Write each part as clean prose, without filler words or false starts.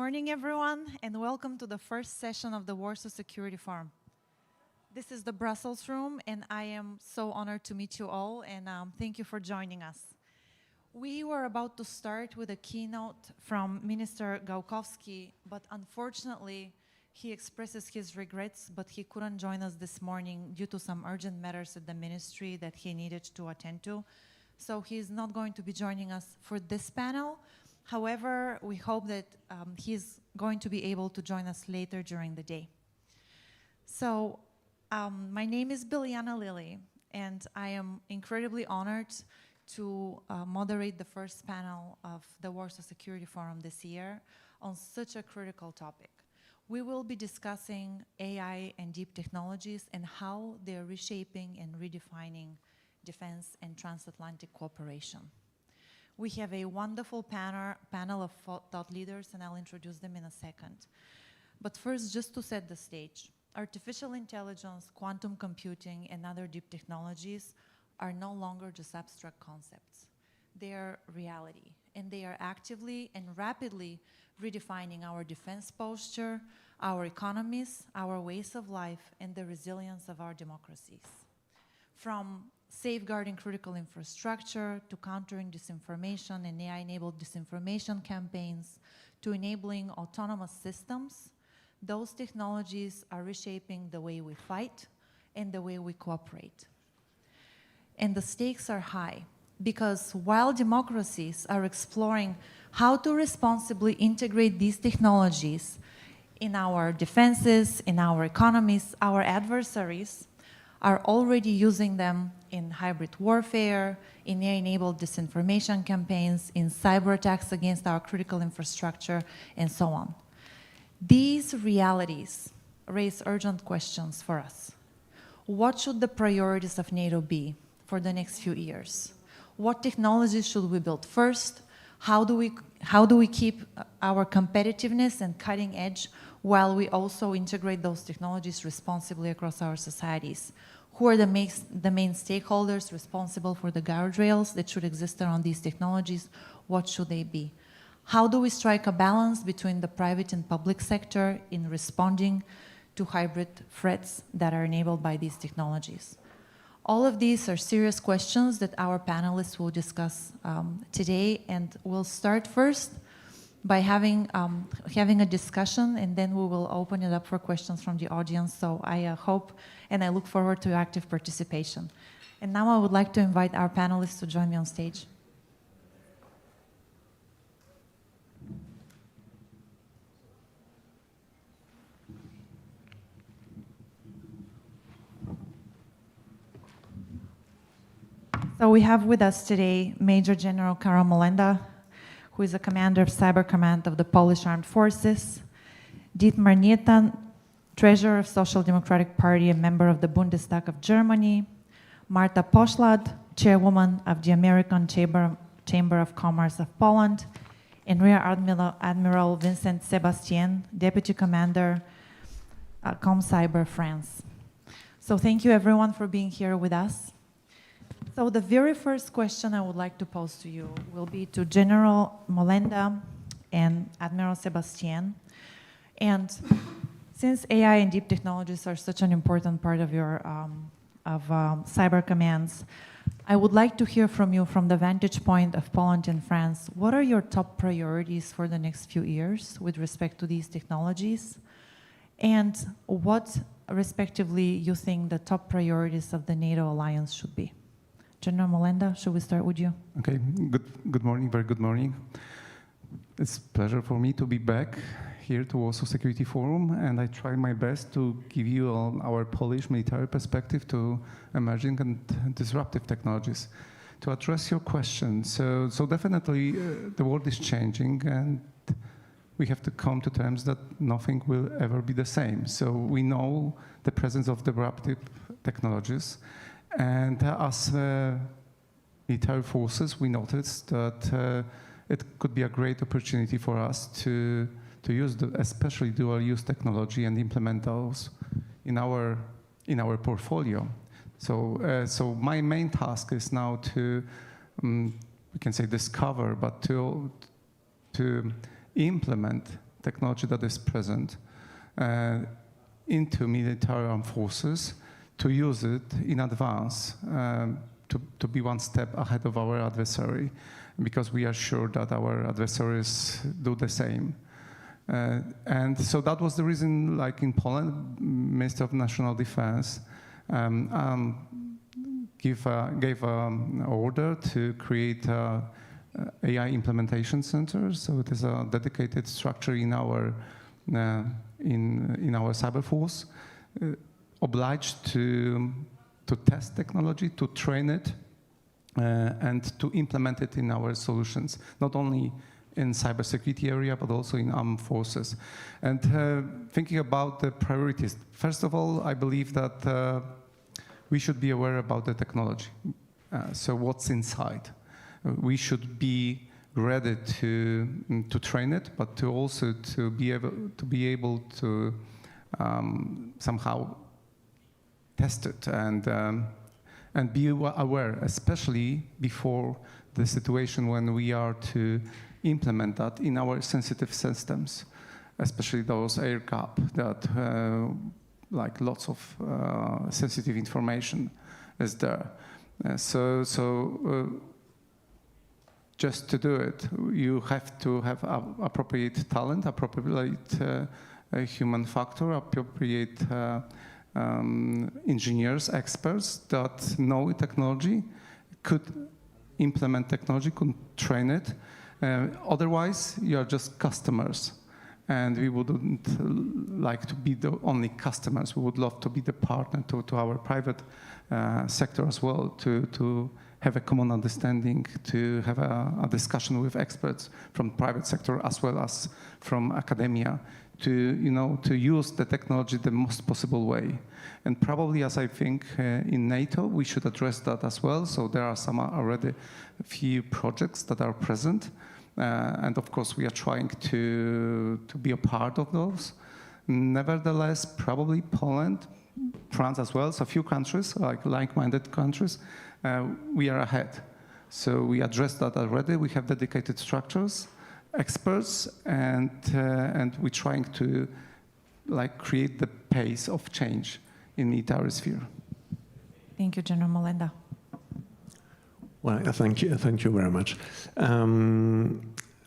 morning, everyone, and welcome to the first session of the Warsaw Security Forum. This is the Brussels room, and I am so honored to meet you all, and thank you for joining us. We were about to start with a keynote from Minister Gawkowski, but unfortunately, he expresses his regrets, but he couldn't join us this morning due to some urgent matters at the ministry that he needed to attend to. So he's not going to be joining us for this panel. However, we hope that he's going to be able to join us later during the day. So my name is Bilyana Lilly, and I am incredibly honored to moderate the first panel of the Warsaw Security Forum this year on such a critical topic. We will be discussing AI and deep technologies and how they are reshaping and redefining defense and transatlantic cooperation. We have a wonderful panel of thought leaders, and I'll introduce them in a second. But first, just to set the stage, artificial intelligence, quantum computing, and other deep technologies are no longer just abstract concepts. They are reality, and they are actively and rapidly redefining our defense posture, our economies, our ways of life, and the resilience of our democracies. From safeguarding critical infrastructure, to countering disinformation and AI-enabled disinformation campaigns, to enabling autonomous systems, those technologies are reshaping the way we fight and the way we cooperate. And the stakes are high, because while democracies are exploring how to responsibly integrate these technologies in our defenses, in our economies, our adversaries are already using them in hybrid warfare, in AI-enabled disinformation campaigns, in cyber attacks against our critical infrastructure, and so on. These realities raise urgent questions for us. What should the priorities of NATO be for the next few years? What technologies should we build first? How do we keep our competitiveness and cutting edge while we also integrate those technologies responsibly across our societies? Who are the main stakeholders responsible for the guardrails that should exist around these technologies? What should they be? How do we strike a balance between the private and public sector in responding to hybrid threats that are enabled by these technologies? All of these are serious questions that our panelists will discuss today, and we'll start first by having a discussion, and then we will open it up for questions from the audience. So I hope and I look forward to your active participation. And now I would like to invite our panelists to join me on stage. So we have with us today Major General Karol Molenda, who is a commander of Cyber Command of the Polish Armed Forces, Dietmar Nietan, Treasurer of Social Democratic Party and member of the Bundestag of Germany, Marta Poślad, Chairwoman of the American Chamber of Commerce of Poland, and Rear-Admiral Vincent Sébastien, Deputy Commander, COMCYBER France. So thank you everyone for being here with us. So the very first question I would like to pose to you will be to General Molenda and Admiral Sébastien. And since AI and deep technologies are such an important part of your cyber commands, I would like to hear from you from the vantage point of Poland and France. What are your top priorities for the next few years with respect to these technologies? And what, respectively, you think the top priorities of the NATO alliance should be? General Molenda, should we start with you? Okay, good morning, very good morning. It's a pleasure for me to be back here to Warsaw Security Forum, and I try my best to give you our Polish military perspective to emerging and disruptive technologies. To address your question, so definitely the world is changing, and we have to come to terms that nothing will ever be the same. So we know the presence of disruptive technologies. And as military forces, we noticed that it could be a great opportunity for us to use especially dual-use technology and implement those in our portfolio. So my main task is now to we can say discover, but to implement technology that is present into military armed forces, to use it in advance, to be one step ahead of our adversary, because we are sure that our adversaries do the same. And so that was the reason, like in Poland, Minister of National Defense gave an order to create a AI implementation center. So it is a dedicated structure in our cyber force, obliged to test technology, to train it, and to implement it in our solutions, not only in cybersecurity area, but also in armed forces. And thinking about the priorities, first of all, I believe that we should be aware about the technology. So what's inside? We should be ready to train it, but to also to be able to somehow test it and be aware, especially before the situation when we are to implement that in our sensitive systems, especially those air gap that like lots of sensitive information is there. Just to do it, you have to have appropriate talent, appropriate human factor, appropriate engineers, experts that know technology, could implement technology, could train it. Otherwise, you are just customers. And we wouldn't like to be the only customers. We would love to be the partner to our private sector as well, to have a common understanding, to have a discussion with experts from private sector as well as from academia, to use the technology the most possible way. And probably, as I think, in NATO, we should address that as well. So there are some already a few projects that are present. And of course, we are trying to be a part of those. Nevertheless, probably Poland, France as well, so a few countries, like-minded countries, we are ahead. So we addressed that already. We have dedicated structures, experts, and we're trying to create the pace of change in the military sphere. Thank you, General Molenda. Well, thank you very much.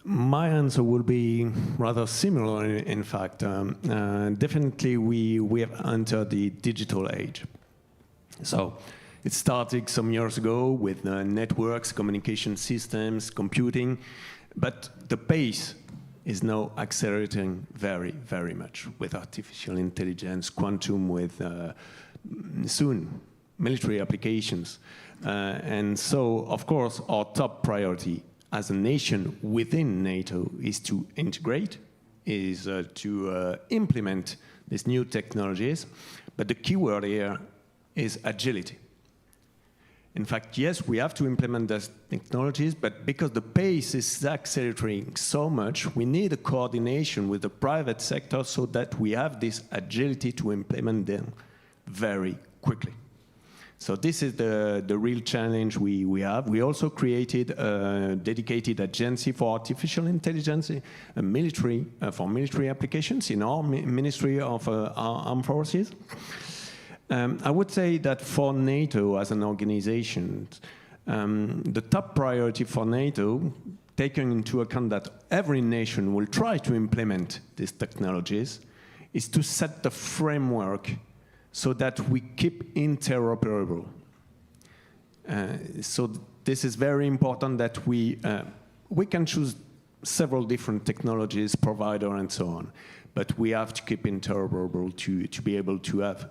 My answer will be rather similar, in fact. Definitely, we have entered the digital age. So it started some years ago with networks, communication systems, computing, but the pace is now accelerating very, very much with artificial intelligence, quantum, with soon military applications. And so, of course, our top priority as a nation within NATO is to integrate, is to implement these new technologies. But the key word here is agility. In fact, yes, we have to implement those technologies, but because the pace is accelerating so much, we need a coordination with the private sector so that we have this agility to implement them very quickly. So this is the real challenge we have. We also created a dedicated agency for artificial intelligence, for military applications in our Ministry of Armed Forces. I would say that for NATO as an organization, the top priority for NATO, taking into account that every nation will try to implement these technologies, is to set the framework so that we keep interoperable. So this is very important that we can choose several different technologies, provider, and so on, but we have to keep interoperable to be able to have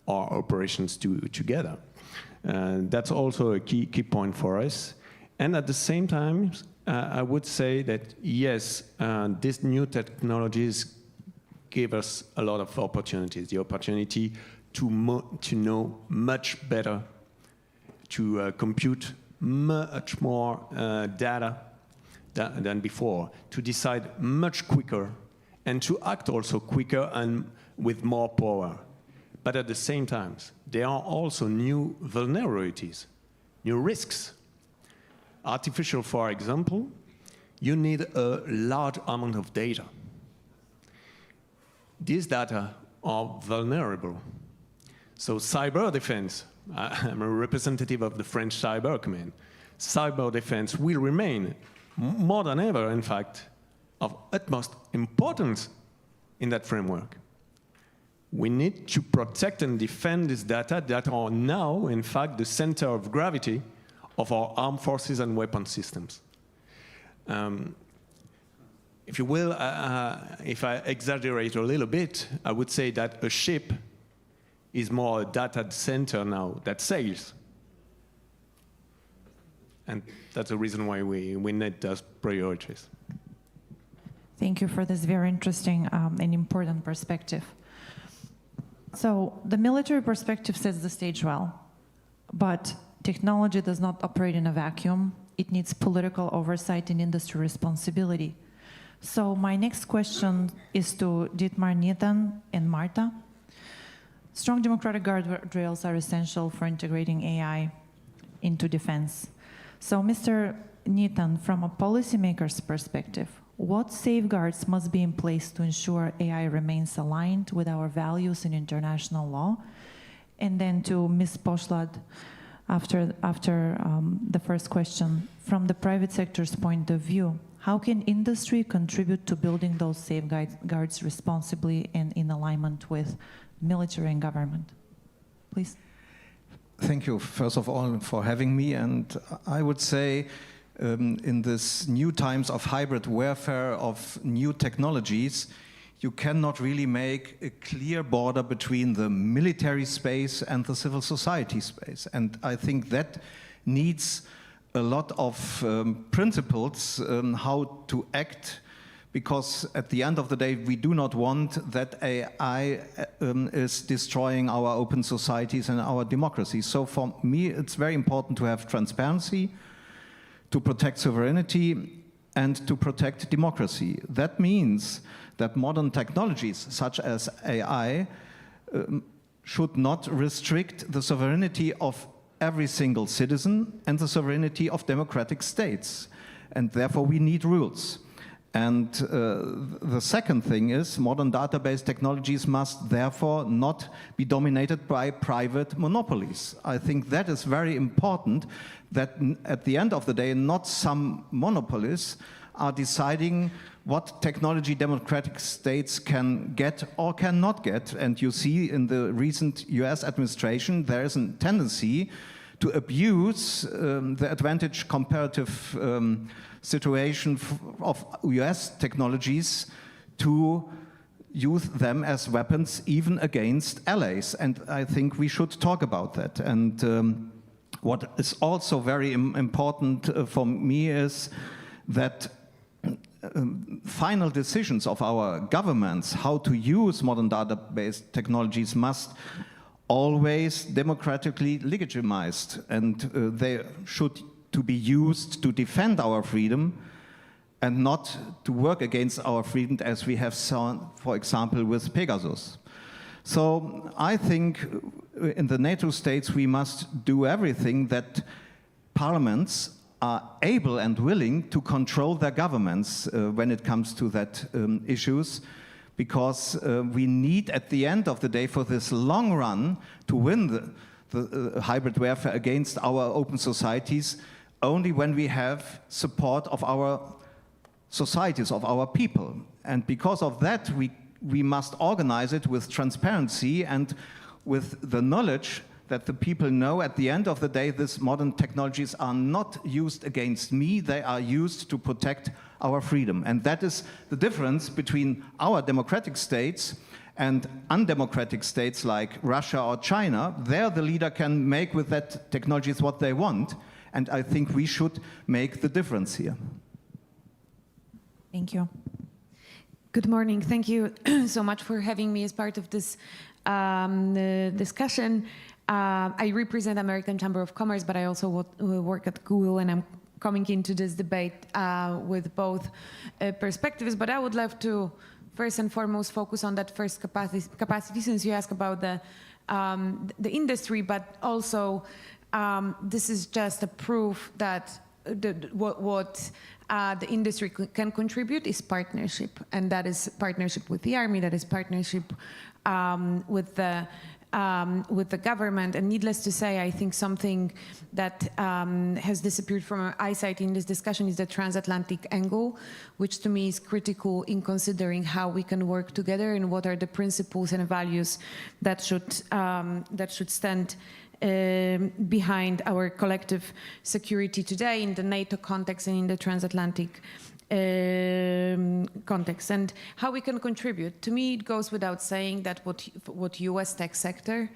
our operations together. That's also a key point for us. And at the same time, I would say that yes, these new technologies give us a lot of opportunities. The opportunity to know much better, to compute much more data than before, to decide much quicker, and to act also quicker and with more power. But at the same time, there are also new vulnerabilities, new risks. Artificial, for example, you need a large amount of data. these data are vulnerable. So cyber defense, I'm a representative of the French Cyber Command. Cyber defense will remain, more than ever, in fact, of utmost importance in that framework. We need to protect and defend this data that are now, in fact, the center of gravity of our armed forces and weapon systems. If you will, if I exaggerate a little bit, I would say that a ship is more a data center now that sails. And that's the reason why we need those priorities. Thank you for this very interesting and important perspective. So the military perspective sets the stage well, but technology does not operate in a vacuum. It needs political oversight and industry responsibility. So my next question is to Dietmar, Nietan, and Marta. Strong democratic guardrails are essential for integrating AI into defense. So Mr. Nietan, from a policymaker's perspective, what safeguards must be in place to ensure AI remains aligned with our values in international law? And then to Ms. Poślad, after the first question, from the private sector's point of view, how can industry contribute to building those safeguards responsibly and in alignment with military and government? Please. Thank you, first of all, for having me. And I would say in this new times of hybrid warfare, of new technologies, you cannot really make a clear border between the military space and the civil society space. And I think that needs a lot of principles how to act, because at the end of the day, we do not want that AI is destroying our open societies and our democracy. So for me, it's very important to have transparency, to protect sovereignty, and to protect democracy. That means that modern technologies, such as AI, should not restrict the sovereignty of every single citizen and the sovereignty of democratic states. And therefore, we need rules. And the second thing is modern database technologies must therefore not be dominated by private monopolies. I think that is very important, that at the end of the day, not some monopolies are deciding what technology democratic states can get or cannot get. And you see in the recent US administration, there is a tendency to abuse the advantage comparative situation of US technologies to use them as weapons even against allies. And I think we should talk about that. And what is also very important for me is that final decisions of our governments how to use modern database technologies must always democratically legitimized, and they should to be used to defend our freedom and not to work against our freedom, as we have seen, for example, with Pegasus. So I think in the NATO states we must do everything that parliaments are able and willing to control their governments when it comes to that issues, because we need at the end of the day for this long run to win the hybrid warfare against our open societies only when we have support of our societies, of our people. And because of that, we must organize it with transparency and with the knowledge that the people know at the end of the day these modern technologies are not used against me, they are used to protect our freedom. And that is the difference between our democratic states and undemocratic states like Russia or China. There the leader can make with that technologies what they want, and I think we should make the difference here. Thank you. Good morning. Thank you so much for having me as part of this discussion. I represent American Chamber of Commerce, but I also work at Google, and I'm coming into this debate with both perspectives. But I would love to first and foremost focus on that first capacity, since you asked about the industry, but also this is just a proof that what the industry can contribute is partnership, and that is partnership with the army, that is partnership with the government. And needless to say, I think something that has disappeared from our eyesight in this discussion is the transatlantic angle, which to me is critical in considering how we can work together and what are the principles and values that should stand behind our collective security today in the NATO context and in the transatlantic context, and how we can contribute. To me, it goes without saying that what U.S. tech sector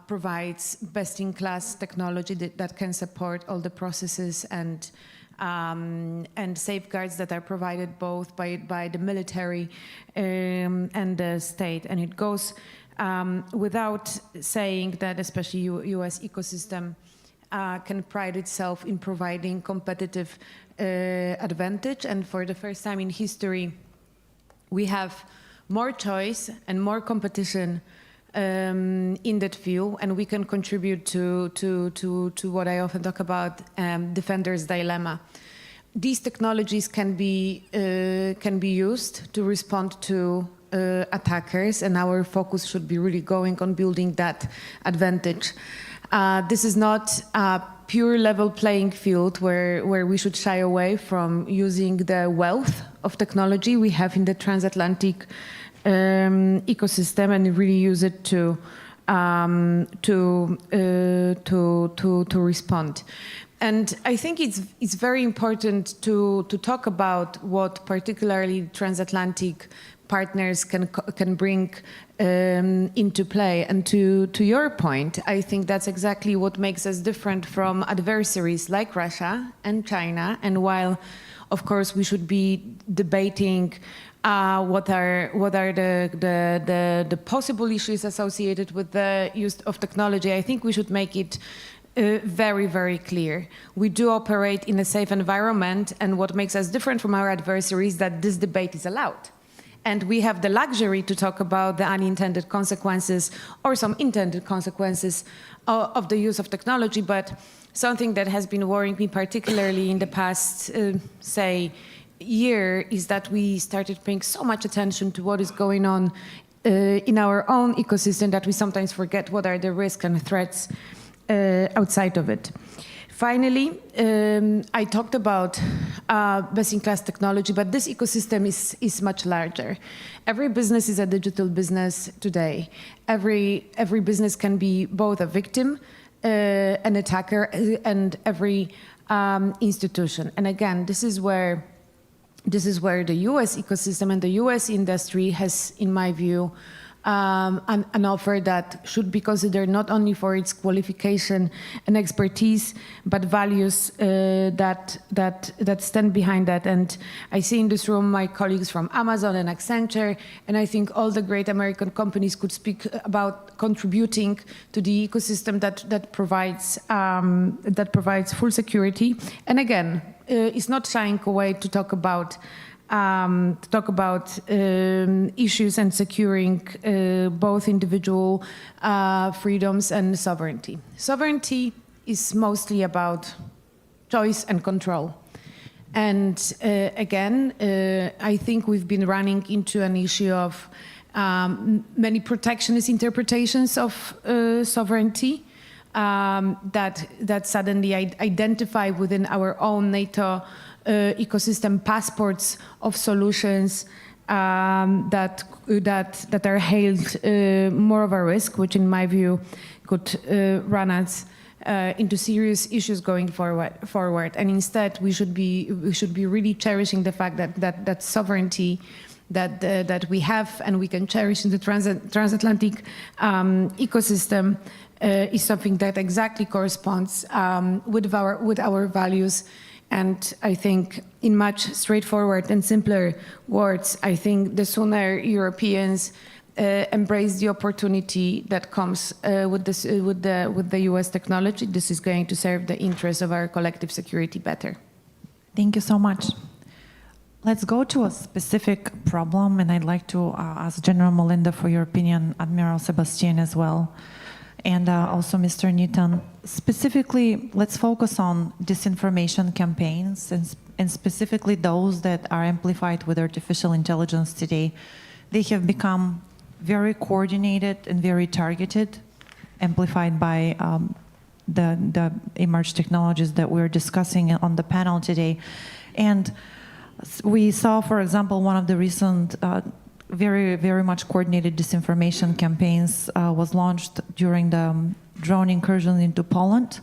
provides best-in-class technology that can support all the processes and safeguards that are provided both by the military and the state. And it goes without saying that especially U.S. ecosystem can pride itself in providing competitive advantage. And for the first time in history, we have more choice and more competition in that field, and we can contribute to what I often talk about, defender's dilemma. These technologies can be used to respond to attackers, and our focus should be really going on building that advantage. This is not a pure level playing field where we should shy away from using the wealth of technology we have in the transatlantic ecosystem and really use it to respond. And I think it's very important to talk about what particularly transatlantic partners can bring into play. And to your point, I think that's exactly what makes us different from adversaries like Russia and China. And while, of course, we should be debating what are the possible issues associated with the use of technology, I think we should make it very, very clear. We do operate in a safe environment, and what makes us different from our adversaries is that this debate is allowed. And we have the luxury to talk about the unintended consequences or some intended consequences of the use of technology. But something that has been worrying me particularly in the past, say, year is that we started paying so much attention to what is going on in our own ecosystem that we sometimes forget what are the risks and threats outside of it. Finally, I talked about best-in-class technology, but this ecosystem is much larger. Every business is a digital business today. Every business can be both a victim, an attacker, and every institution. And again, this is where the U.S. ecosystem and the U.S. industry has, in my view, an offer that should be considered not only for its qualification and expertise, but values that stand behind that. And I see in this room my colleagues from Amazon and Accenture, and I think all the great American companies could speak about contributing to the ecosystem that provides full security. And again, it's not shying away to talk about issues and securing both individual freedoms and sovereignty. Sovereignty is mostly about choice and control. And again, I think we've been running into an issue of many protectionist interpretations of sovereignty that suddenly identify within our own NATO ecosystem passports of solutions that are hailed more of a risk, which in my view could run us into serious issues going forward. And instead, we should be really cherishing the fact that sovereignty that we have and we can cherish in the transatlantic ecosystem is something that exactly corresponds with our values. And I think in much straightforward and simpler words, I think the sooner Europeans embrace the opportunity that comes with the US technology, this is going to serve the interests of our collective security better. Thank you so much. Let's go to a specific problem, and I'd like to ask General Molenda for your opinion, Admiral Sébastien as well, and also Mr. Nietan. Specifically, let's focus on disinformation campaigns, and and specifically those that are amplified with artificial intelligence today, they have become very coordinated and very targeted, amplified by the emerged technologies that we're discussing on the panel today. And we saw, for example, one of the recent very, very much coordinated disinformation campaigns was launched during the drone incursion into Poland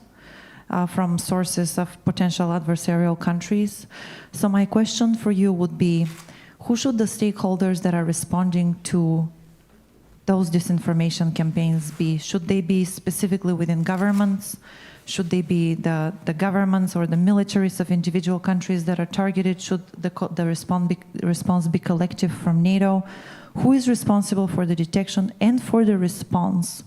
from sources of potential adversarial countries. So my question for you would be, who should the stakeholders that are responding to those disinformation campaigns be? Should they be specifically within governments? Should they be the governments or the militaries of individual countries that are targeted? Should the response be collective from NATO? Who is responsible for the detection and for the response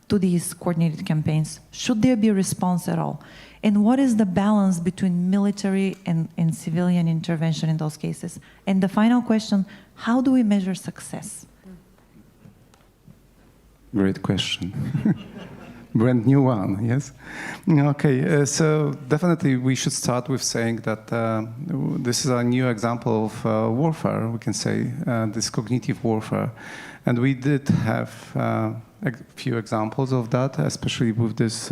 to these coordinated campaigns? Should there be a response at all? And what is the balance between military and civilian intervention in those cases? And the final question, how do we measure success? Great question. Brand new one, yes? Okay, so definitely we should start with saying that this is a new example of warfare, we can say, this cognitive warfare. And we did have a few examples of that, especially with this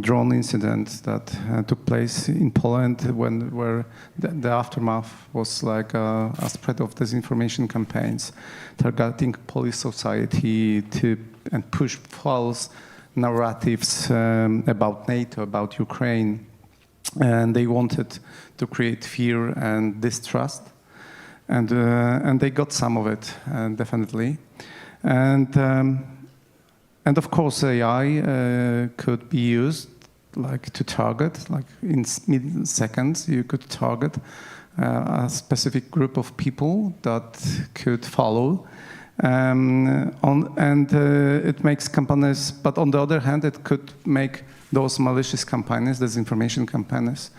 drone incident that took place in Poland where the aftermath was like a spread of disinformation campaigns targeting Polish society and push false narratives about NATO, about Ukraine, and they wanted to create fear and distrust, and they got some of it, definitely, and of course AI could be used like to target, like in seconds you could target a specific group of people that could follow. It makes campaigns, but on the other hand, it could make those malicious campaigns, disinformation campaigns,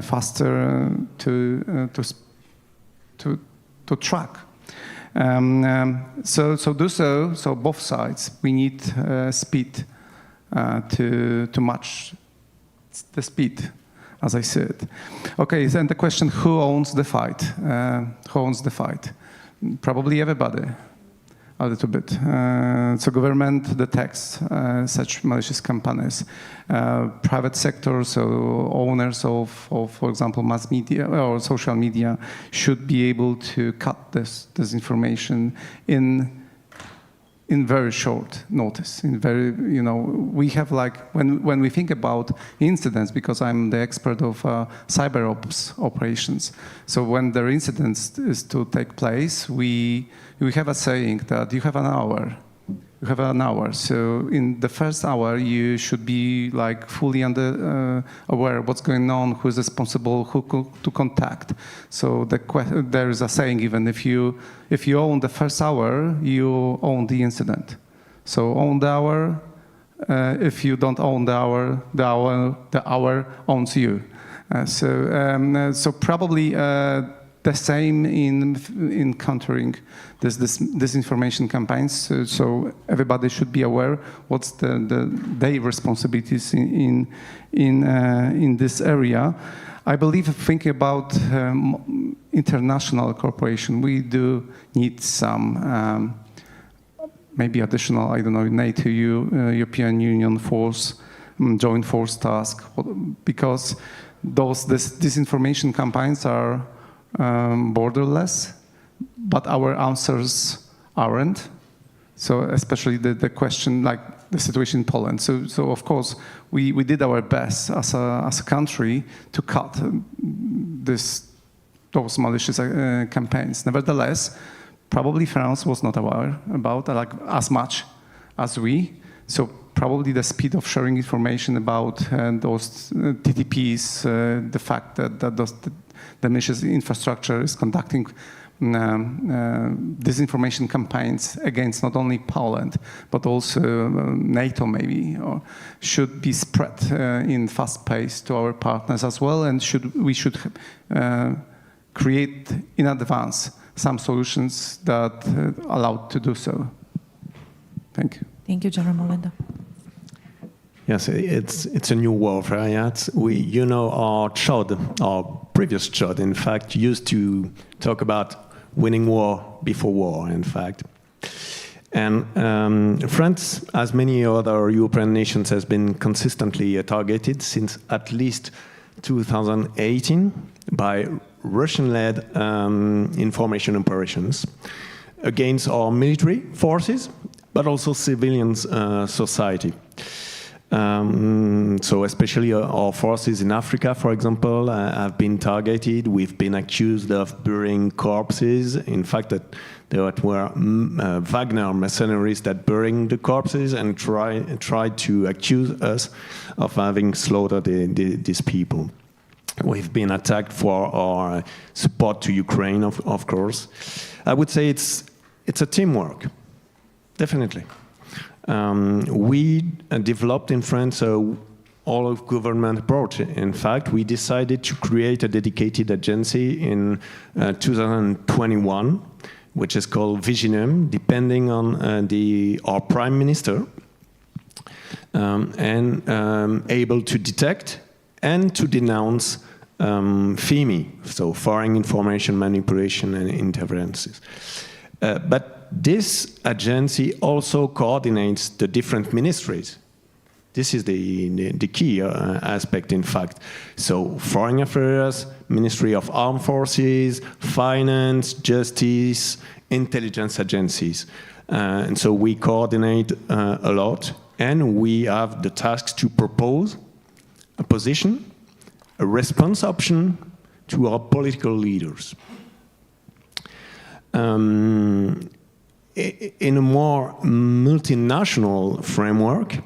faster to track. So both sides, we need speed to match the speed, as I said. Okay, then the question: who owns the fight? Who owns the fight? Probably everybody, a little bit. So government detects such malicious campaigns. Private sector, so owners of, for example, mass media or social media should be able to cut this information in very short notice. In very, we have like, when we think about incidents, because I'm the expert of cyber ops operations. So when there incidents is to take place, we have a saying that you have an hour. You have an hour. So in the first hour, you should be like fully aware of what's going on, who is responsible, who to contact. So there is a saying, even if you own the first hour, you own the incident. So own the hour. If you don't own the hour owns you. So probably the same in countering this information campaigns. So everybody should be aware what's their responsibilities in this area. I believe, thinking about international cooperation, we do need some maybe additional, I don't know, NATO, European Union force, joint force task, because these disinformation campaigns are borderless, but our answers aren't. So especially the question, like the situation in Poland. So of course, we did our best as a country to cut those malicious campaigns. Nevertheless, probably France was not aware about like as much as we. So probably the speed of sharing information about those TTPs, the fact that the malicious infrastructure is conducting disinformation campaigns against not only Poland, but also NATO maybe, or should be spread in fast pace to our partners as well, and we should create in advance some solutions that allow to do so. Thank you. Thank you, General Molenda. Yes, it's a new warfare. Yeah? Our CHOD, our previous CHOD, in fact, used to talk about winning war before war, in fact. And France, as many other European nations, has been consistently targeted since at least 2018 by Russian-led information operations against our military forces, but also civilian society. So especially our forces in Africa, for example, have been targeted. We've been accused of burying corpses. In fact, that were Wagner mercenaries that burying the corpses and tried to accuse us of having slaughtered these people. We've been attacked for our support to Ukraine, of course. I would say it's a teamwork, definitely. We developed in France all-of-government approach. In fact, we decided to create a dedicated agency in 2021, which is called Viginum, depending on our prime minister, and able to detect and to denounce FIMI, so foreign information manipulation and interferences. But this agency also coordinates the different ministries. This is the key aspect, in fact. So foreign affairs, Ministry of Armed Forces, finance, justice, intelligence agencies. And so we coordinate a lot, and we have the task to propose a position, a response option to our political leaders. In a more multinational framework,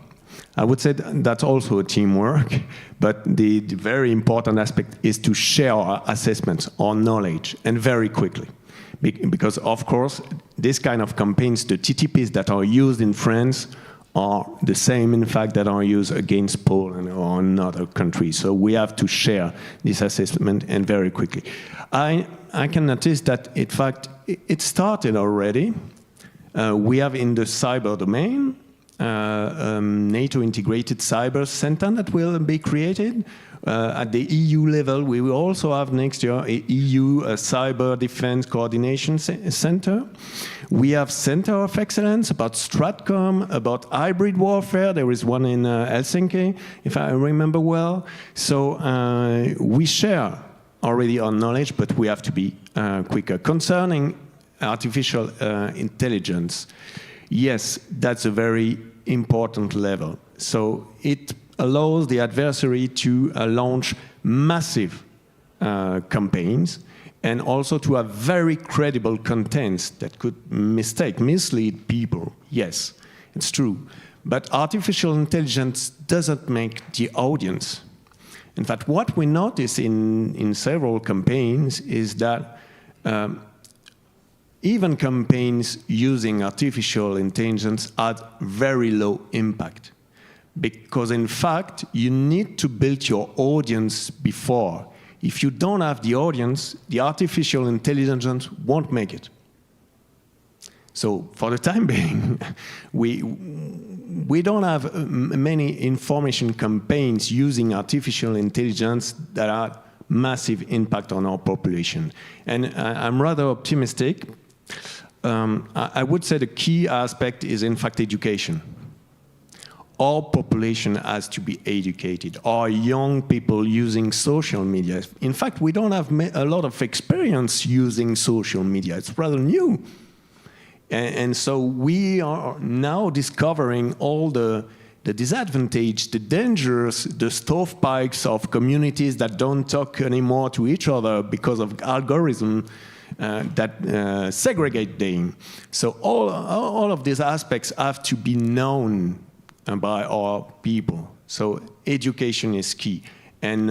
I would say that's also a teamwork, but the very important aspect is to share our assessments, our knowledge, and very quickly. Because, of course, this kind of campaigns, the TTPs that are used in France are the same, in fact, that are used against Poland or another country. So we have to share this assessment, and very quickly. I can notice that, in fact, it started already. We have in the cyber domain NATO integrated cyber center that will be created. At the EU level, we will also have next year a EU cyber defense coordination center. We have center of excellence about Stratcom, about hybrid warfare. There is one in Helsinki, if I remember well. So we share already our knowledge, but we have to be quicker. Concerning artificial intelligence, yes, that's a very important level. So it allows the adversary to launch massive campaigns, and also to have very credible contents that could mislead people. Yes, it's true. But artificial intelligence doesn't make the audience. In fact, what we notice in several campaigns is that even campaigns using artificial intelligence had very low impact. Because in fact, you need to build your audience before. If you don't have the audience, the artificial intelligence won't make it. So for the time being, we don't have many information campaigns using artificial intelligence that have massive impact on our population. And I'm rather optimistic. I would say the key aspect is, in fact, education. Our population has to be educated. Our young people using social media. In fact, we don't have a lot of experience using social media. It's rather new. And so we are now discovering all the disadvantage, the dangers, the stovepipes of communities that don't talk anymore to each other because of algorithms that segregate them. So all of these aspects have to be known by our people. So education is key. And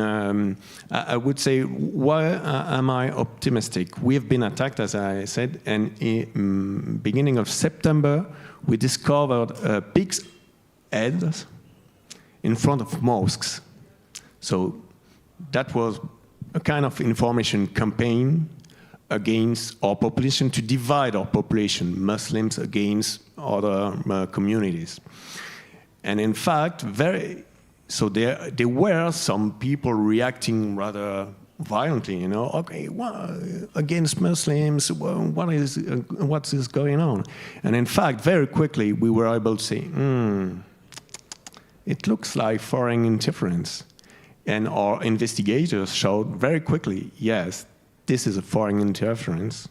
I would say, why am I optimistic? We have been attacked, as I said, and in beginning of September, we discovered pigs' heads in front of mosques. So that was a kind of information campaign against our population, to divide our population, Muslims against other communities. And in fact, so there were some people reacting rather violently, you know, okay, against Muslims, what is going on? And in fact, very quickly, we were able to say, it looks like foreign interference. And our investigators showed very quickly, yes, this is a foreign interference.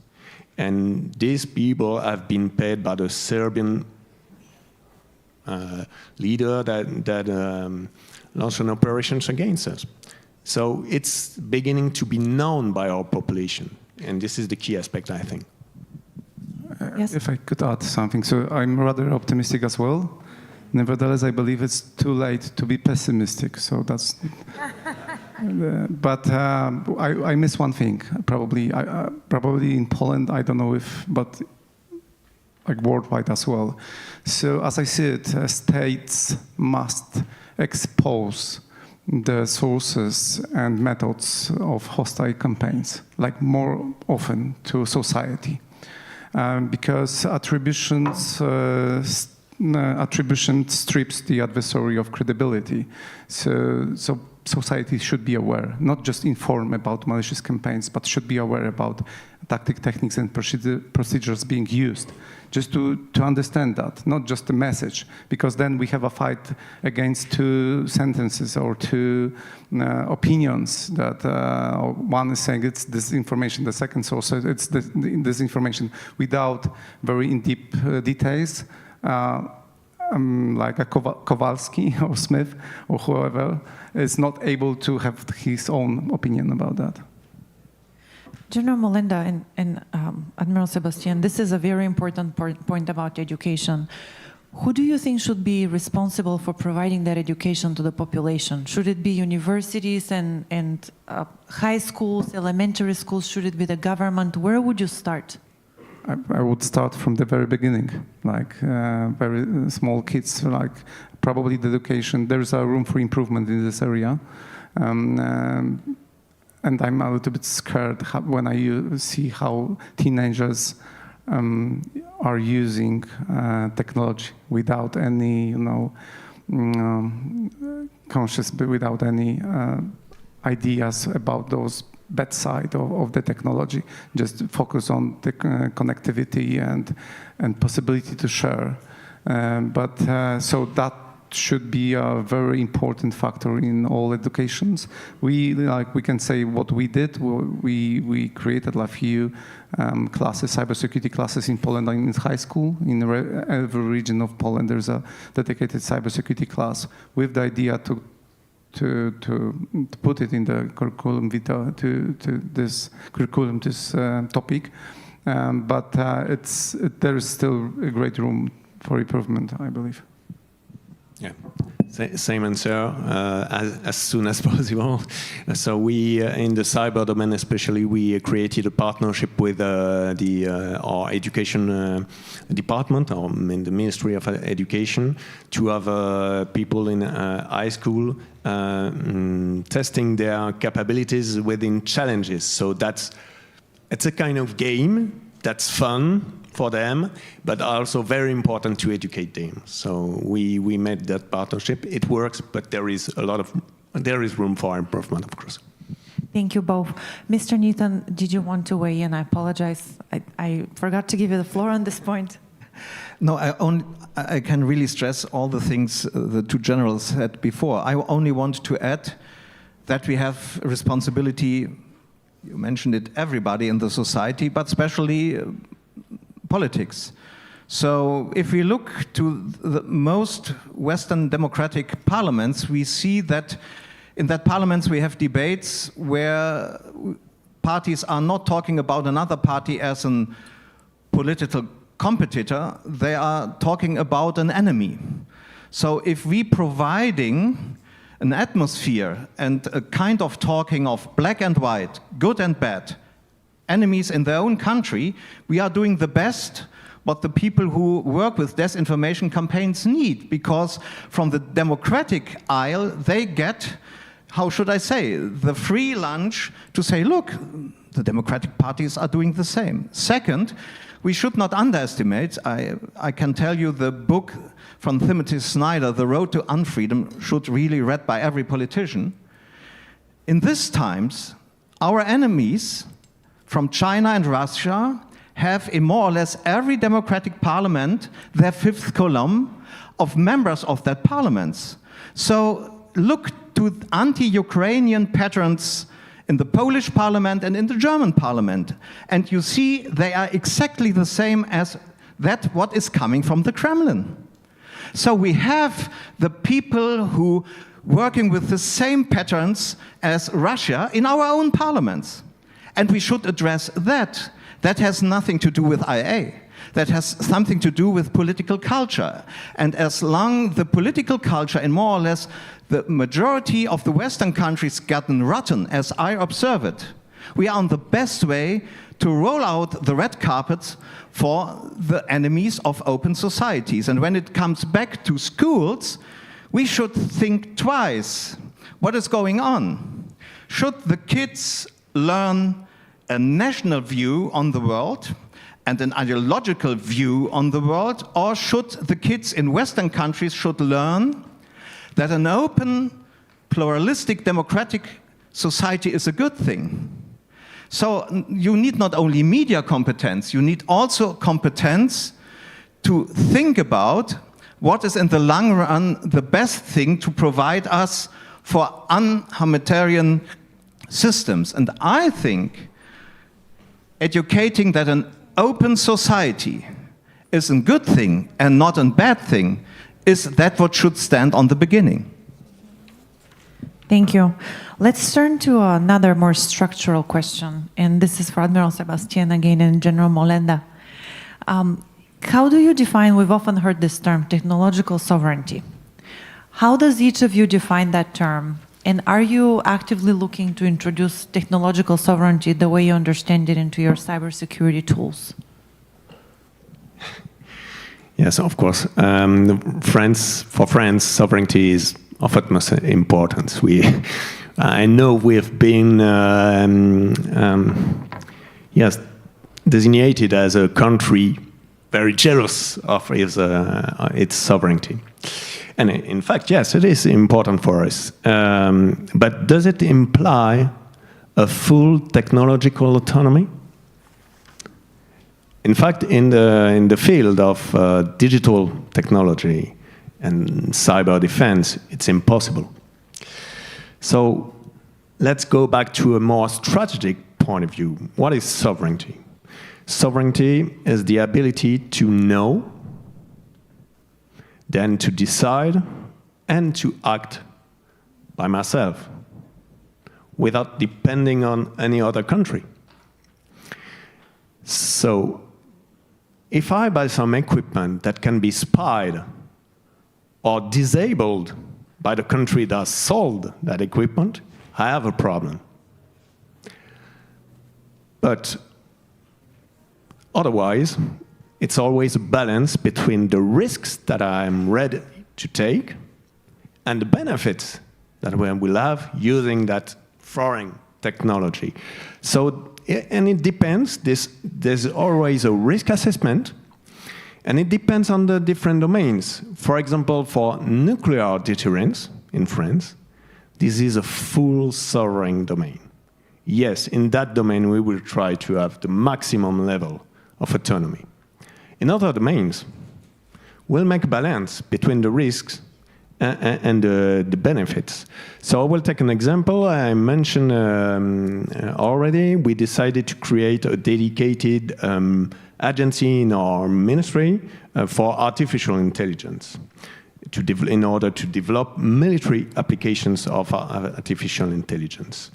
And these people have been paid by the Serbian leader that launched an operations against us. So it's beginning to be known by our population. And this is the key aspect, I think. Yes. If I could add something. So I'm rather optimistic as well. Nevertheless, I believe it's too late to be pessimistic. So that's... but I miss one thing. Probably in Poland, I don't know if, but like worldwide as well. So as I see it, states must expose the sources and methods of hostile campaigns, like more often to society, because attribution strips the adversary of credibility. So society should be aware, not just inform about malicious campaigns, but should be aware about tactic, techniques, and procedures being used. Just to understand that, not just the message, because then we have a fight against two sentences or two opinions that one is saying it's disinformation, the second source it's disinformation without very in-deep details. Like a Kowalski or Smith or whoever is not able to have his own opinion about that. General Molenda and Admiral Sébastien, this is a very important point about education. Who do you think should be responsible for providing that education to the population? Should it be universities and high schools, elementary schools? Should it be the government? Where would you start? I would start from the very beginning, like very small kids, like probably the education. There's a room for improvement in this area. And I'm a little bit scared when I see how teenagers are using technology without any, conscious, without any ideas about those bad side of the technology. Just focus on the connectivity and possibility to share. So that should be a very important factor in all educations. We can say what we did. We created a few classes, cybersecurity classes in Poland in high school. In every region of Poland, there's a dedicated cybersecurity class with the idea to put it in the curriculum vitae to this curriculum, this topic. But there is still a great room for improvement, I believe. Yeah, same answer, as soon as possible. So we, in the cyber domain especially, we created a partnership with our education department, or in the Ministry of Education, to have people in high school testing their capabilities within challenges. So it's a kind of game that's fun for them, but also very important to educate them. So we made that partnership. It works, but there is room for improvement, of course. Thank you both. Mr. Nietan, did you want to weigh in? I apologize. I forgot to give you the floor on this point. No, I can really stress all the things the two generals said before. I only want to add that we have a responsibility, you mentioned it, everybody in the society, but especially politics. So if we look to the most Western democratic parliaments, we see that in that parliaments we have debates where parties are not talking about another party as a political competitor, they are talking about an enemy. So if we providing an atmosphere and a kind of talking of black and white, good and bad, enemies in their own country, we are doing the best what the people who work with disinformation campaigns need, because from the democratic aisle they get, how should I say, the free lunch to say, look, the democratic parties are doing the same. Second, we should not underestimate. I can tell you the book from Timothy Snyder, The Road to Unfreedom, should really read by every politician. In these times, our enemies from China and Russia have in more or less every democratic parliament their fifth column of members of that parliaments. So look to anti-Ukrainian patterns in the Polish parliament and in the German parliament, and you see they are exactly the same as that what is coming from the Kremlin. So we have the people who working with the same patterns as Russia in our own parliaments. And we should address that. That has nothing to do with IA. That has something to do with political culture. And as long the political culture in more or less the majority of the Western countries gotten rotten, as I observe it, we are on the best way to roll out the red carpets for the enemies of open societies. And when it comes back to schools, we should think twice. What is going on? Should the kids learn a national view on the world and an ideological view on the world, or should the kids in Western countries should learn that an open, pluralistic, democratic society is a good thing? So you need not only media competence, you need also competence to think about what is in the long run the best thing to provide us for unhumanitarian systems. And I think educating that an open society is a good thing and not a bad thing is that what should stand on the beginning. Thank you. Let's turn to another more structural question, and this is for Admiral Sébastien again and General Molenda. How do you define, we've often heard this term, technological sovereignty. How does each of you define that term? And are you actively looking to introduce technological sovereignty the way you understand it into your cybersecurity tools? Yes, of course. For France, sovereignty is of utmost importance. I know we have been designated as a country very jealous of its sovereignty. And in fact, yes, it is important for us. But does it imply a full technological autonomy? In fact, in the field of digital technology and cyber defense, it's impossible. So let's go back to a more strategic point of view. What is sovereignty? Sovereignty is the ability to know, then to decide, and to act by myself, without depending on any other country. So, if I buy some equipment that can be spied or disabled by the country that sold that equipment, I have a problem. But otherwise, it's always a balance between the risks that I'm ready to take and the benefits that we will have using that foreign technology. So, and it depends, there's always a risk assessment, and it depends on the different domains. For example, for nuclear deterrence in France, this is a full sovereign domain. Yes, in that domain we will try to have the maximum level of autonomy. In other domains, we'll make a balance between the risks and the benefits. So I will take an example. I mentioned already, we decided to create a dedicated agency in our ministry for artificial intelligence in order to develop military applications of artificial intelligence.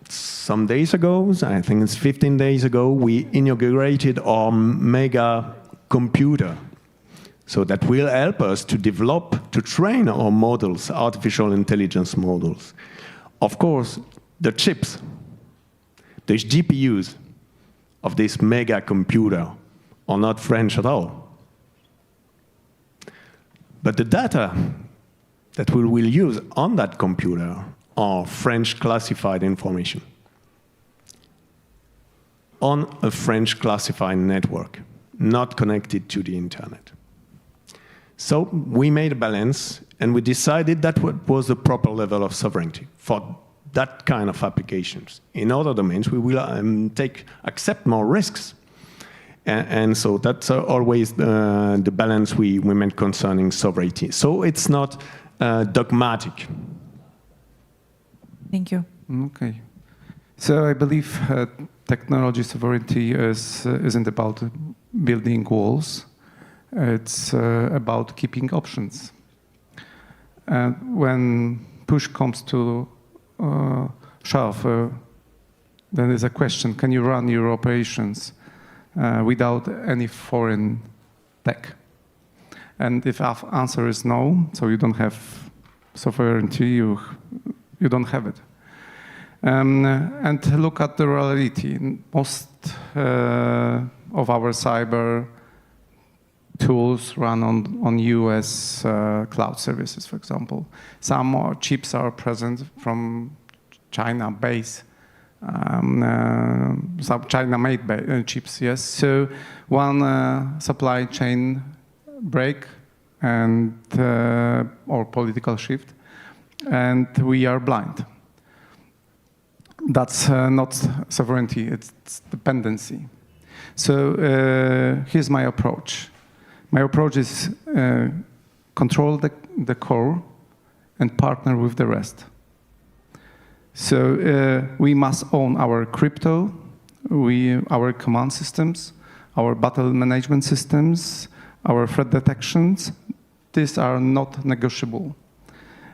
Some days ago, I think it's 15 days ago, we inaugurated our mega computer. So that will help us to develop, to train our models, artificial intelligence models. Of course, the chips, the GPUs of this mega computer are not French at all. But the data that we will use on that computer are French classified information. on a French classified network, not connected to the internet. So we made a balance, and we decided that was the proper level of sovereignty for that kind of applications. In other domains, we will accept more risks. And so that's always the balance we made concerning sovereignty. So it's not dogmatic. Thank you. Okay. So I believe technology sovereignty isn't about building walls. It's about keeping options. And when push comes to shove, then there's a question: can you run your operations without any foreign tech? And if the answer is no, so you don't have sovereignty, you don't have it. And look at the reality. Most of our cyber tools run on US cloud services, for example. Some more chips are present from China base, some China-made chips, yes. So one supply chain break and or political shift, and we are blind. That's not sovereignty, it's dependency. So here's my approach. My approach is control the core and partner with the rest. So we must own our crypto, our command systems, our battle management systems, our threat detections. These are not negotiable.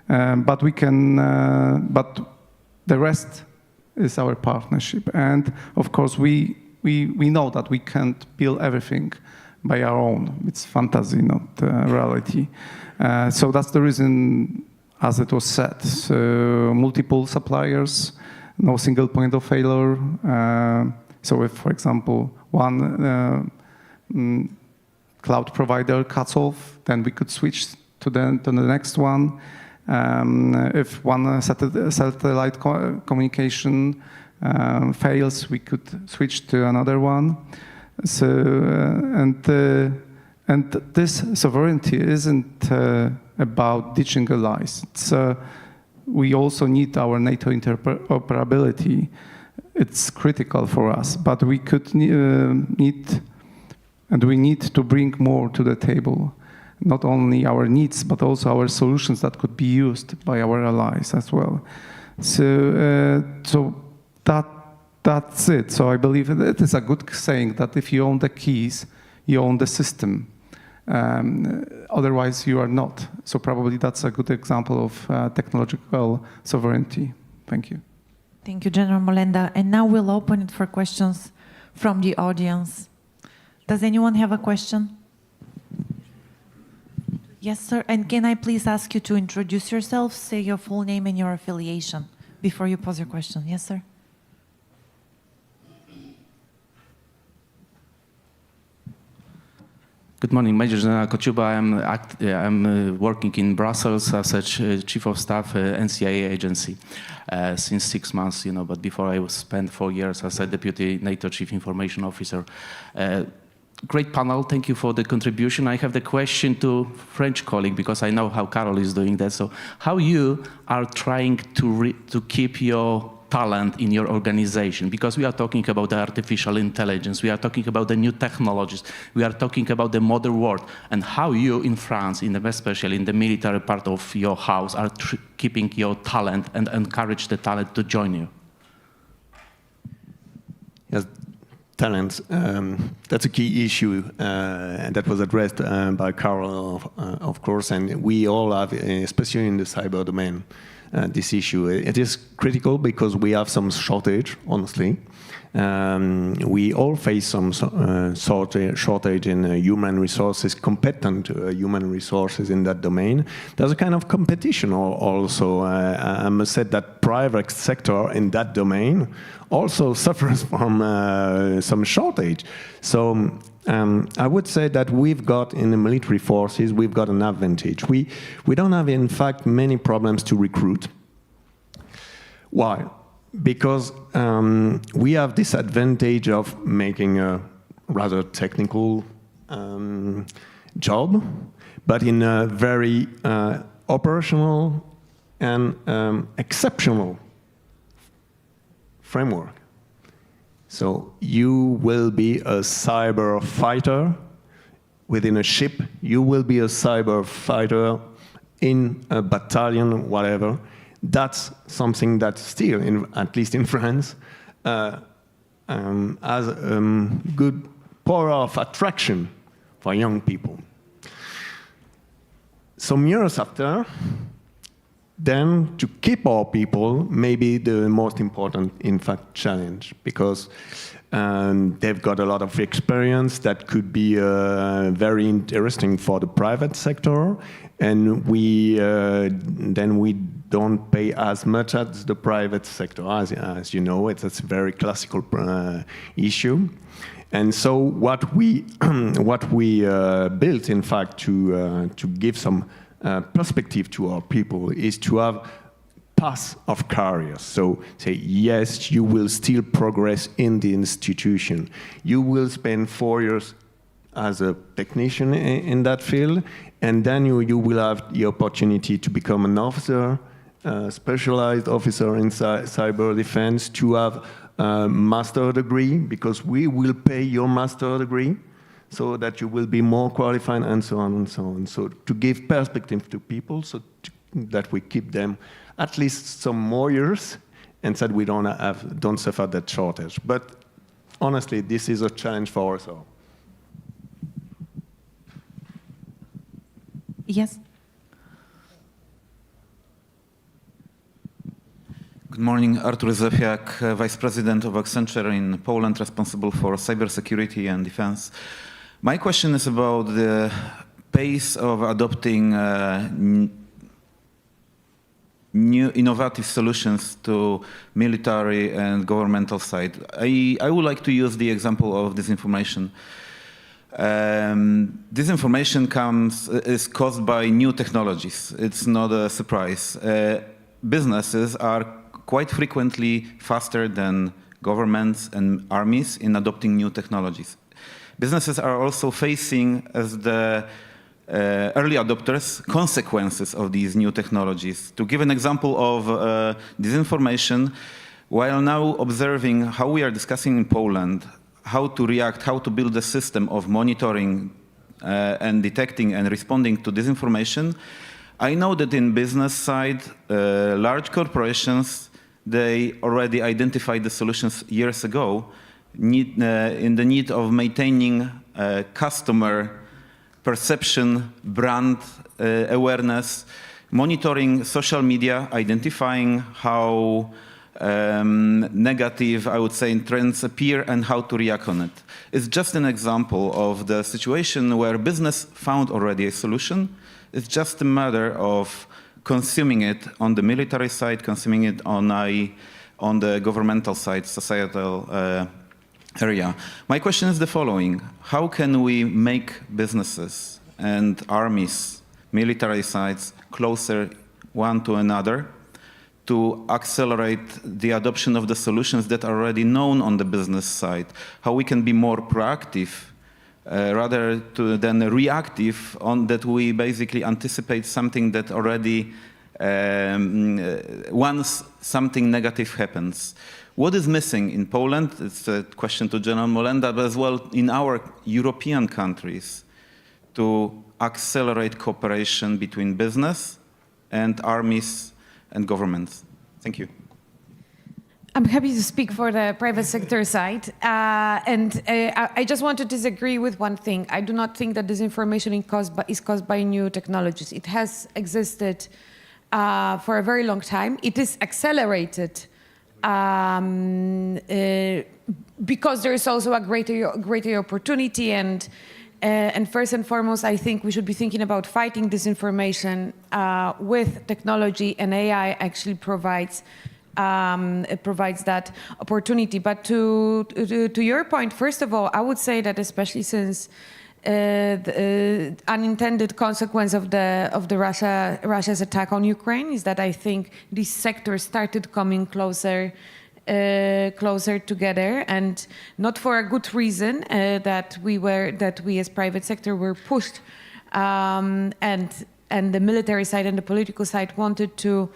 But we can, but the rest is our partnership. And of course, we know that we can't build everything by our own. It's fantasy, not reality. So that's the reason, as it was said, so multiple suppliers, no single point of failure. So if, for example, one cloud provider cuts off, then we could switch to the next one. If one satellite communication fails, we could switch to another one. So and this sovereignty isn't about ditching allies. It's we also need our NATO interoperability. It's critical for us, but we could need to bring more to the table. Not only our needs, but also our solutions that could be used by our allies as well. So, that's it. So I believe it is a good saying that if you own the keys, you own the system. Otherwise, you are not. So probably that's a good example of technological sovereignty. Thank you. Thank you, General Molenda. And now we'll open it for questions from the audience. Does anyone have a question? Yes, sir. And can I please ask you to introduce yourself, say your full name and your affiliation before you pose your question? Yes, sir. Good morning, Major General Kociuba. I'm working in Brussels as a Chief of Staff NCIA agency since 6 months, but before I spent 4 years as a Deputy NATO Chief Information Officer. Great panel, thank you for the contribution. I have the question to French colleague because I know how Karol is doing that. So how you are trying to keep your talent in your organization? Because we are talking about the artificial intelligence, we are talking about the new technologies, we are talking about the modern world, and how you in France, especially in the military part of your house, are keeping your talent and encourage the talent to join you. Yes. Talent, that's a key issue, and that was addressed by Karol, of course, and we all have, especially in the cyber domain, this issue. It is critical because we have some shortage, honestly. We all face some shortage in human resources, competent human resources in that domain. There's a kind of competition also. I must say that private sector in that domain also suffers from some shortage. So I would say that we've got, in the military forces, we've got an advantage. We don't have, in fact, many problems to recruit. Why? because we have this advantage of making a rather technical job, but in a very operational and exceptional framework. So you will be a cyber fighter within a ship, you will be a cyber fighter in a battalion, whatever. That's something that still, at least in France, has a good power of attraction for young people. Some years after, then to keep our people may be the most important, in fact, challenge, because they've got a lot of experience that could be very interesting for the private sector, and then we don't pay as much as the private sector. As you know, it's a very classical issue. And so what we built, in fact, to give some perspective to our people is to have paths of careers. So say, yes, you will still progress in the institution. You will spend 4 years as a technician in that field, and then you will have the opportunity to become an officer, specialized officer in cyber defense, to have a master degree, because we will pay your master degree so that you will be more qualified, and so on and so on. So to give perspective to people, so that we keep them at least some more years, and that we don't suffer that shortage. But honestly, this is a challenge for us all. Yes. Good morning, Artur Zefiak, Vice President of Accenture in Poland, responsible for cybersecurity and defense. My question is about the pace of adopting new innovative solutions to military and governmental side. I would like to use the example of disinformation. Disinformation is caused by new technologies. It's not a surprise. Businesses are quite frequently faster than governments and armies in adopting new technologies. Businesses are also facing, as the early adopters, consequences of these new technologies. To give an example of disinformation, while now observing how we are discussing in Poland, how to react, how to build a system of monitoring and detecting and responding to disinformation, I know that in business side, large corporations, they already identified the solutions years ago in the need of maintaining customer perception, brand awareness, monitoring social media, identifying how negative, I would say, trends appear and how to react on it. It's just an example of the situation where business found already a solution. It's just a matter of consuming it on the military side, consuming it on the governmental side, societal area. My question is the following. How can we make businesses and armies, military sides, closer one to another to accelerate the adoption of the solutions that are already known on the business side? How we can be more proactive rather than reactive, on that we basically anticipate something that already, once something negative happens. What is missing in Poland? It's a question to General Molenda, but as well in our European countries, to accelerate cooperation between business and armies and governments. Thank you. I'm happy to speak for the private sector side. I just want to disagree with one thing. I do not think that disinformation is caused by new technologies. It has existed for a very long time. It is accelerated because there is also a greater opportunity. And first and foremost, I think we should be thinking about fighting disinformation with technology, and AI actually provides that opportunity. But to your point, first of all, I would say that especially since the unintended consequence of Russia's attack on Ukraine is that I think these sectors started coming closer closer together, and not for a good reason that we as private sector were pushed, and the military side and the political side wanted to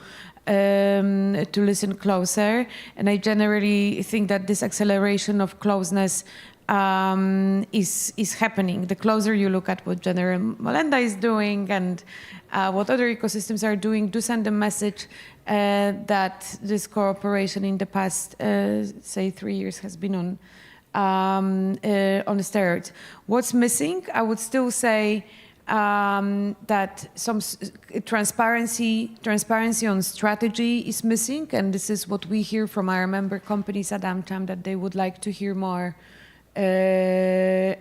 listen closer. And I generally think that this acceleration of closeness is happening. The closer you look at what General Molenda is doing and what other ecosystems are doing, do send a message that this cooperation in the past, say 3 years, has been on steroids. What's missing? I would still say that some transparency on strategy is missing, and this is what we hear from our member companies at AmCham, that they would like to hear more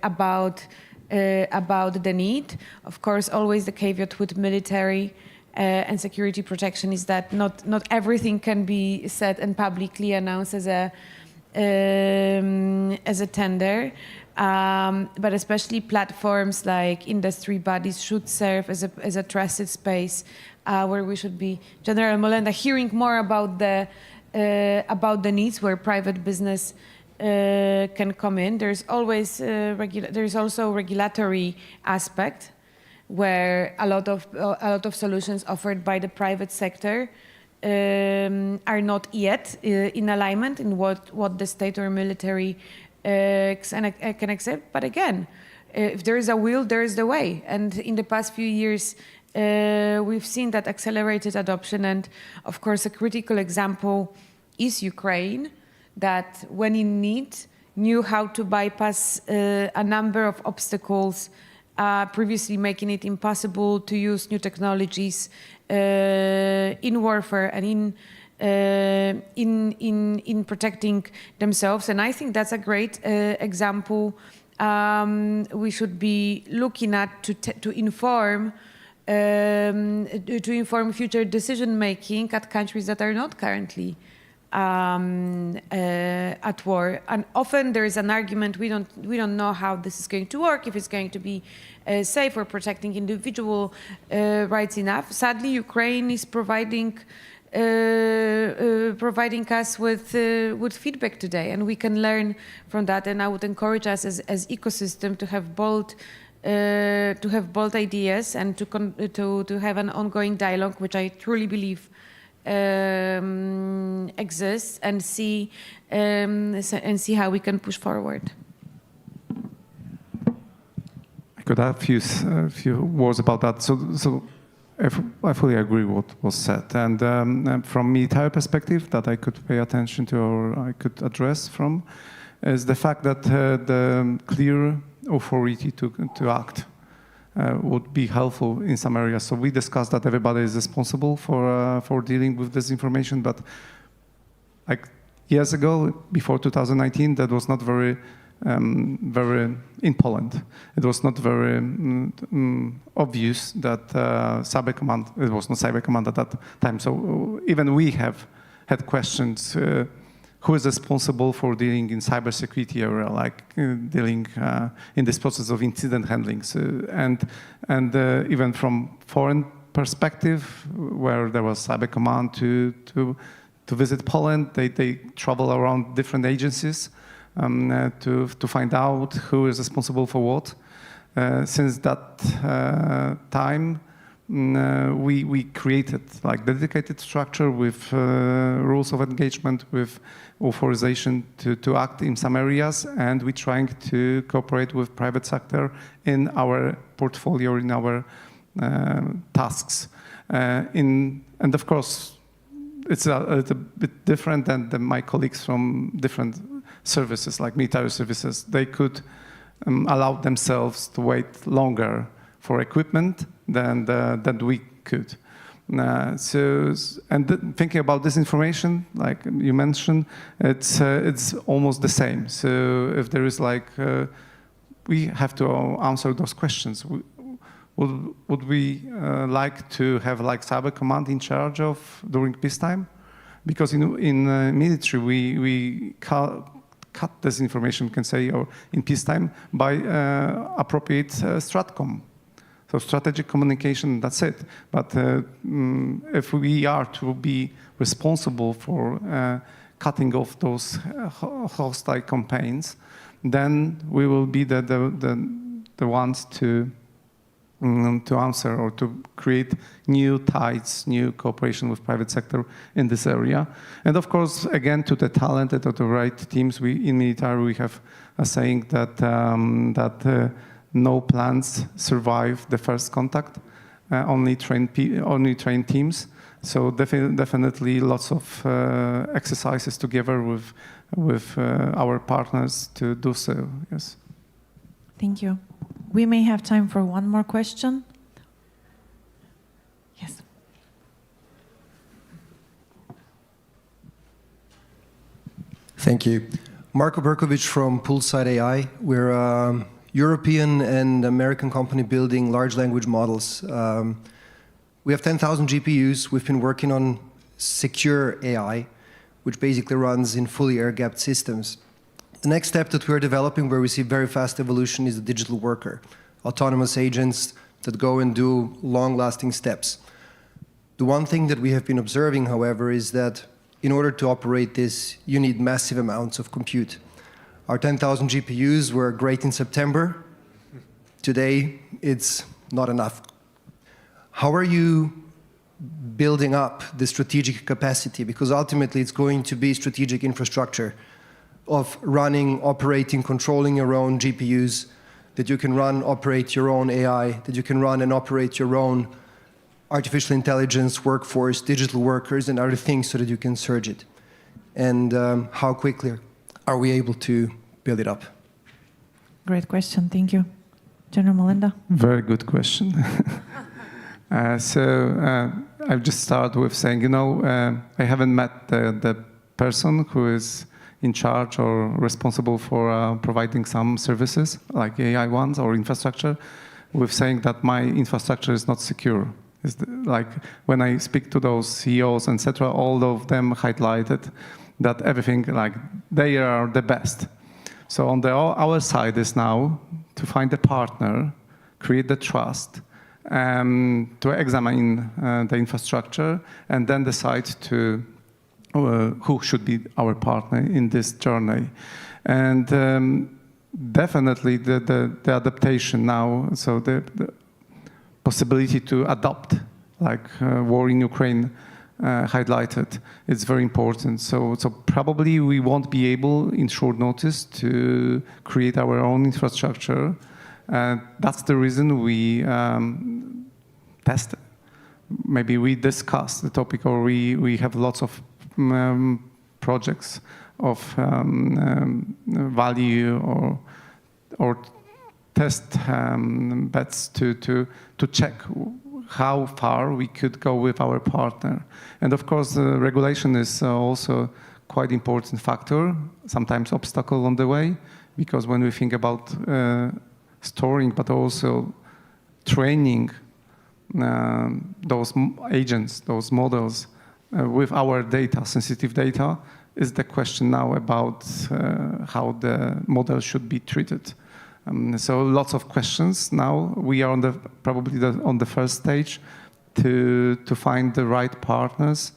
about the need. Of course, always the caveat with military and security protection is that not everything can be said and publicly announced as a tender. But especially platforms like industry bodies should serve as a trusted space where we should be, General Molenda, hearing more about the needs where private business can come in. There's always there's also regulatory aspect where a lot of solutions offered by the private sector are not yet in alignment in what the state or military can accept. But again, if there is a will, there is the way. And in the past few years, we've seen that accelerated adoption. And of course, a critical example is Ukraine, that when in need, knew how to bypass a number of obstacles, previously making it impossible to use new technologies in warfare and in protecting themselves. And I think that's a great example we should be looking at to inform future decision making at countries that are not currently at war. And often there is an argument, we don't know how this is going to work, if it's going to be safe or protecting individual rights enough. Sadly, Ukraine is providing us with feedback today, and we can learn from that. And I would encourage us as ecosystem to have bold ideas and to have an ongoing dialogue, which I truly believe exists, and see how we can push forward. I could have a few words about that. So I fully agree with what was said. And from military perspective, that I could pay attention to or I could address from, is the fact that the clear authority to act would be helpful in some areas. So we discussed that everybody is responsible for dealing with this information, but like years ago, before 2019, that was not very in Poland. It was not very obvious that cyber command. It was not cyber command at that time. So even we have had questions. Who is responsible for dealing in cybersecurity area, like dealing in this process of incident handling? So, and even from foreign perspective, where there was cyber command to visit Poland, they travel around different agencies to find out who is responsible for what. Since that time, we created like dedicated structure with rules of engagement, with authorization to act in some areas, and we're trying to cooperate with private sector in our portfolio, in our tasks. And of course, it's a bit different than my colleagues from different services, like military services. They could allow themselves to wait longer for equipment than we could. Thinking about this information, like you mentioned, it's almost the same. So if there is like, we have to answer those questions. Would we like to have like cyber command in charge of during peacetime? Because in military we cut this information, can say, or in peacetime by appropriate stratcom. So strategic communication, that's it. But if we are to be responsible for cutting off those hostile campaigns, then we will be the ones to answer or to create new ties, new cooperation with private sector in this area. And of course, again, to the talented or the right teams, in military we have a saying that no plans survive the first contact, only trained teams. So definitely lots of exercises together with our partners to do so. Yes. Thank you. We may have time for one more question. Yes. Thank you. Marko Berkovic from Poolside AI. We're a European and American company building large language models. We have 10,000 GPUs. We've been working on secure AI, which basically runs in fully air-gapped systems. The next step that we're developing, where we see very fast evolution, is the digital worker, autonomous agents that go and do long-lasting steps. The one thing that we have been observing, however, is that in order to operate this, you need massive amounts of compute. Our 10,000 GPUs were great in September. Today, it's not enough. How are you building up the strategic capacity? Because ultimately, it's going to be strategic infrastructure of running, operating, controlling your own GPUs, that you can run, operate your own AI, that you can run and operate your own artificial intelligence workforce, digital workers, and other things so that you can surge it. And how quickly are we able to build it up? Great question. Thank you. General Molenda. Very good question. I'll just start with saying, I haven't met the person who is in charge or responsible for providing some services like AI ones or infrastructure, with saying that my infrastructure is not secure. Like when I speak to those CEOs, etc., all of them highlighted that everything, like they are the best. So on our side is now to find a partner, create the trust, to examine the infrastructure, and then decide to who should be our partner in this journey. And definitely the adaptation now, so the possibility to adopt, like war in Ukraine highlighted, it's very important. So probably we won't be able in short notice to create our own infrastructure. That's the reason we test. Maybe we discuss the topic, or we have lots of projects of value or test bets to check how far we could go with our partner. And of course, regulation is also quite important factor, sometimes obstacle on the way, because when we think about storing, but also training those agents, those models with our data, sensitive data, is the question now about how the model should be treated. So lots of questions now. We are probably on the first stage to find the right partners,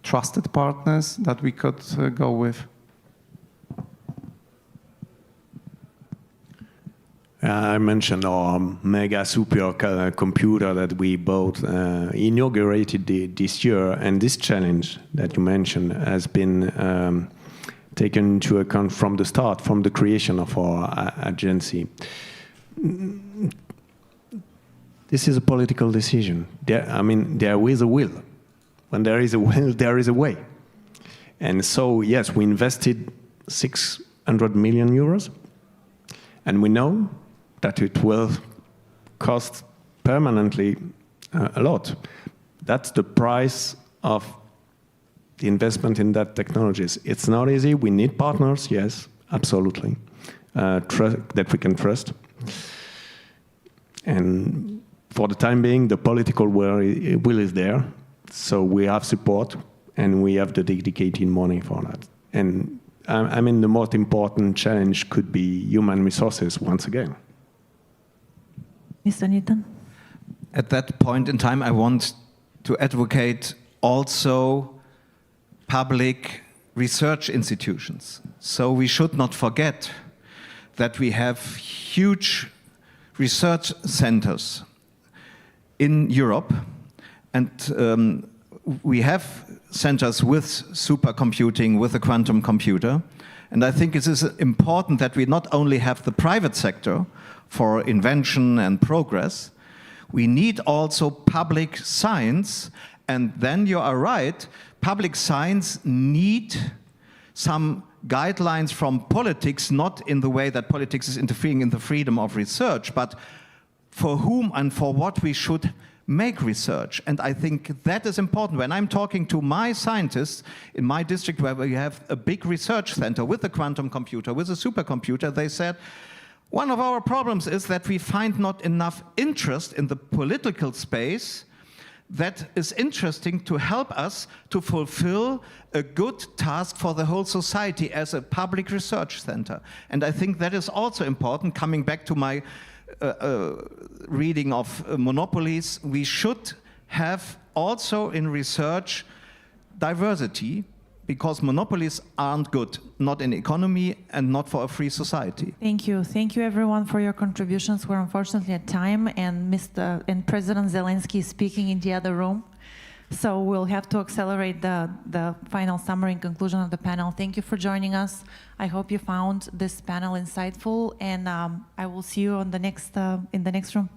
trusted partners that we could go with. I mentioned our mega super computer that we both inaugurated this year, and this challenge that you mentioned has been taken into account from the start, from the creation of our agency. This is a political decision. There is a will. When there is a will, there is a way. And so, yes, we invested 600 million euros, and we know that it will cost permanently a lot. That's the price of the investment in that technologies. It's not easy. We need partners, yes, absolutely, that we can trust. And for the time being, the political will is there. So we have support, and we have the dedicated money for that. And the most important challenge could be human resources once again. Mr. Nietan? At that point in time, I want to advocate also public research institutions. So we should not forget that we have huge research centers in Europe, and we have centers with supercomputing, with a quantum computer. And I think it is important that we not only have the private sector for invention and progress, we need also public science. And then you are right, public science need some guidelines from politics, not in the way that politics is interfering in the freedom of research, but for whom and for what we should make research. And I think that is important. When I'm talking to my scientists in my district where we have a big research center with a quantum computer, with a supercomputer, they said, one of our problems is that we find not enough interest in the political space that is interesting to help us to fulfill a good task for the whole society as a public research center. And I think that is also important, coming back to my reading of monopolies. We should have also in research diversity, because monopolies aren't good, not in economy and not for a free society. Thank you. Thank you, everyone, for your contributions. We're unfortunately at time, and President Zelensky is speaking in the other room. So we'll have to accelerate the final summary and conclusion of the panel. Thank you for joining us. I hope you found this panel insightful, and I will see you on the next in the next room.